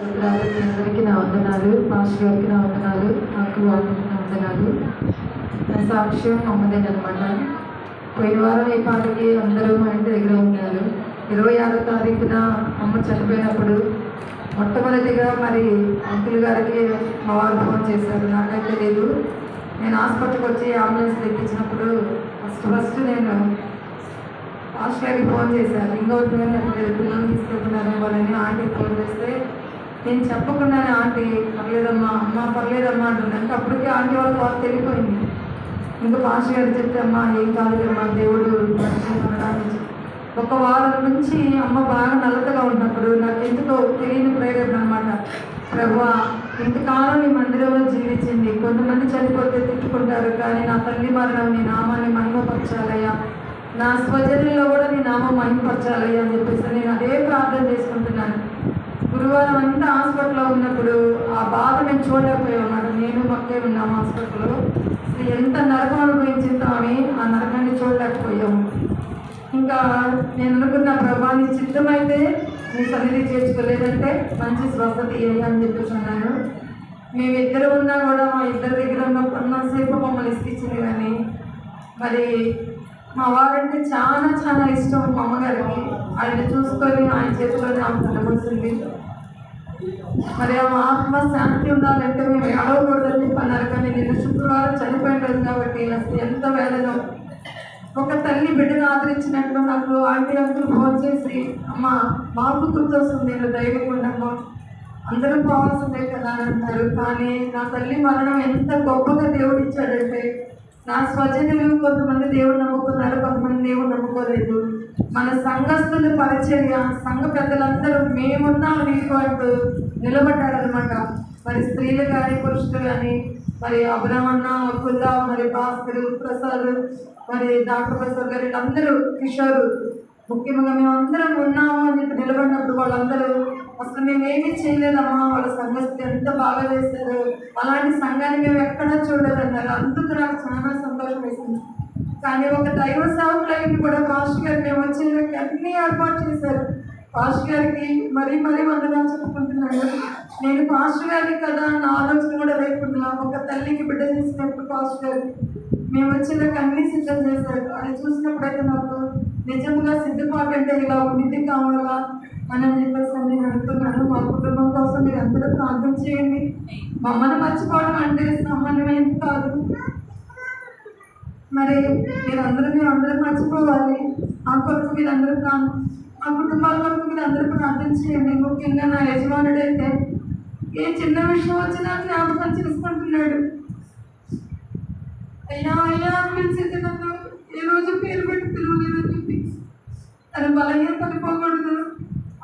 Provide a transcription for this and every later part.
మీ అందరికీ నా వందనాలు. పాస్టర్ గారికి నా వందనాలు. నాకు వాళ్ళకి నా వందనాలు. నా సాక్ష్యం అమ్మదేనమాట. పోయిన వారం ఈ పాటకి అందరూ మా ఇంటి దగ్గర ఉన్నారు. 26వ తారీఖున అమ్మ చనిపోయినప్పుడు మొట్టమొదటిగా మరి అంకుల్ గారికి మా వారు ఫోన్ చేశారు. నాకైతే లేదు. నేను హాస్పిటల్కి వచ్చి అంబులెన్స్ తెప్పించినప్పుడు ఫస్ట్ నేను పాస్టర్ గారికి ఫోన్ చేశాను. ఇంకొకటి పిల్లలు తీసుకెళ్తున్నారని వాళ్ళని ఆంటీకి ఫోన్ చేస్తే నేను చెప్పకుండానే ఆంటీ పర్లేదమ్మా అమ్మ పర్లేదమ్మా అంటున్నాను. అప్పటికే ఆంటీ వాళ్ళ కాల్ తెలిగిపోయింది. ఇంకా పాస్టర్ గారు చెప్తే అమ్మ ఏం కాదులేమ్మా దేవుడు అనడానికి ఒక వారం నుంచి అమ్మ బాగా నల్లతగా ఉన్నప్పుడు నాకు ఎందుకో తెలియని ప్రేరణ అనమాట. ప్రభువా ఇంతకాలం నీ మందిరంలో జీవించింది. కొంతమంది చనిపోతే తిట్టుకుంటారు, కానీ నా తల్లి మరణం నీ నామాన్ని మహిమపరచాలయ్యా, నా స్వజనుల్లో కూడా నీ నామం మహిమపరచాలయ్యా అని చెప్పేసి నేను అదే ప్రార్థన చేసుకుంటున్నాను. గురువారం అంతా హాస్పిటల్లో ఉన్నప్పుడు ఆ బాధ మేము చూడలేకపోయాం అన్నమాట. నేను మొక్కే ఉన్నాము హాస్పిటల్లో. ఎంత నరకం అనుభవించిందో అని ఆ నరకాన్ని చూడలేకపోయాము. ఇంకా నేను అనుకున్న ప్రభా నీ చిత్తమైతే నీ సన్నిధి చేర్చుకోలేదంటే మంచి స్వస్థత ఇయ్యాలి అని చెప్పేసి అన్నాను. మేమిద్దరు ఉన్నా కూడా మా ఇద్దరి దగ్గర ఉన్నసేపు మమ్మల్ని ఇసుకిచ్చింది. కానీ మరి మా వారంటే చాలా చాలా ఇష్టం మా అమ్మగారికి. ఆయన చూసుకొని ఆయన చేతిలోనే ఆమె తలమొచ్చింది. మరి ఆ ఆత్మ శాంతి ఉండాలంటే మేము అడవకూడదని చెప్పన్నారు. కానీ నిన్న శుక్రవారం చనిపోయిన రోజు కాబట్టి అసలు ఎంత వేదనో. ఒక తల్లి బిడ్డను ఆదరించినట్లు నాకు ఆంటీ అంకుల్ ఫోన్ చేసి అమ్మ మాకు గుర్తొస్తుంది నేను దైవకుండమ్మా అందరూ పోవాల్సిందే కదా అని అంటారు. కానీ నా తల్లి మరణం ఎంత గొప్పగా దేవుడు ఇచ్చాడంటే నా స్వజనులు కొంతమంది దేవుడు నమ్ముకున్నారు, కొంతమంది దేవుడు నమ్ముకోలేదు. మన సంఘస్థులు పరిచర్య సంఘ పెద్దలందరూ మేమున్నాం నీకు అంటూ నిలబడ్డారనమాట. మరి స్త్రీలు కానీ పురుషులు కానీ మరి అబ్రహ్మన్న కుల్లా మరి భాస్కరు ప్రసాద్ మరి డాక్టర్ ప్రసాద్ గారు అందరూ కిషోరు ముఖ్యంగా మేమందరం ఉన్నాము అని చెప్పి నిలబడినప్పుడు వాళ్ళందరూ అసలు మేమేమీ చేయలేదమ్మా, వాళ్ళ సంఘస్థితి ఎంత బాగా చేశారు, అలాంటి సంఘాన్ని మేము ఎక్కడా చూడలేదన్నారు. అందుకు నాకు చాలా సంతోషం వేసింది. కానీ ఒక దైవ సేవకులకి కూడా పాస్టర్ గారు మేము వచ్చేదానికి అన్నీ ఏర్పాటు చేశారు. పాస్టర్ గారికి మరీ వందనాలు చెప్పుకుంటున్నాను. నేను పాస్టర్ గారికి కదా నా ఆలోచన కూడా లేకుండా ఒక తల్లికి బిడ్డ చేసినప్పుడు పాస్టర్ గారు మేము వచ్చేదానికి అన్నీ సిద్ధం చేశారు. అది చూసినప్పుడైతే నాకు నిజంగా సిద్ధపాటు అంటే ఇలా ఉండి కావాలా అని చెప్పేసి నేను అడుగుతున్నాను. మా కుటుంబం కోసం మీరు అందరూ ప్రార్థన చేయండి. మమ్మల్ని మర్చిపోవడం అంటే సామాన్యమైన కాదు. మరి మీరందరూ మర్చిపోవాలి. ఆ కొరకు మీరందరూ ఆ కుటుంబాల కొరకు మీరు అందరూ ప్రార్థన చేయండి. ముఖ్యంగా నా యజమానుడైతే ఏ చిన్న విషయం వచ్చినా జ్ఞాపకం చేసుకుంటున్నాడు. అయ్యా అనిపించింది నన్ను ఏ రోజు పేరు పెట్టి పిలవలేదని చెప్పి తన బలహీన పడిపోకూడదు.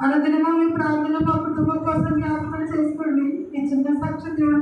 అనుదినమో మీ ప్రార్థన మా కుటుంబం కోసం జ్ఞాపకం చేసుకోండి. ఈ చిన్న సాక్ష్యం దేవుడు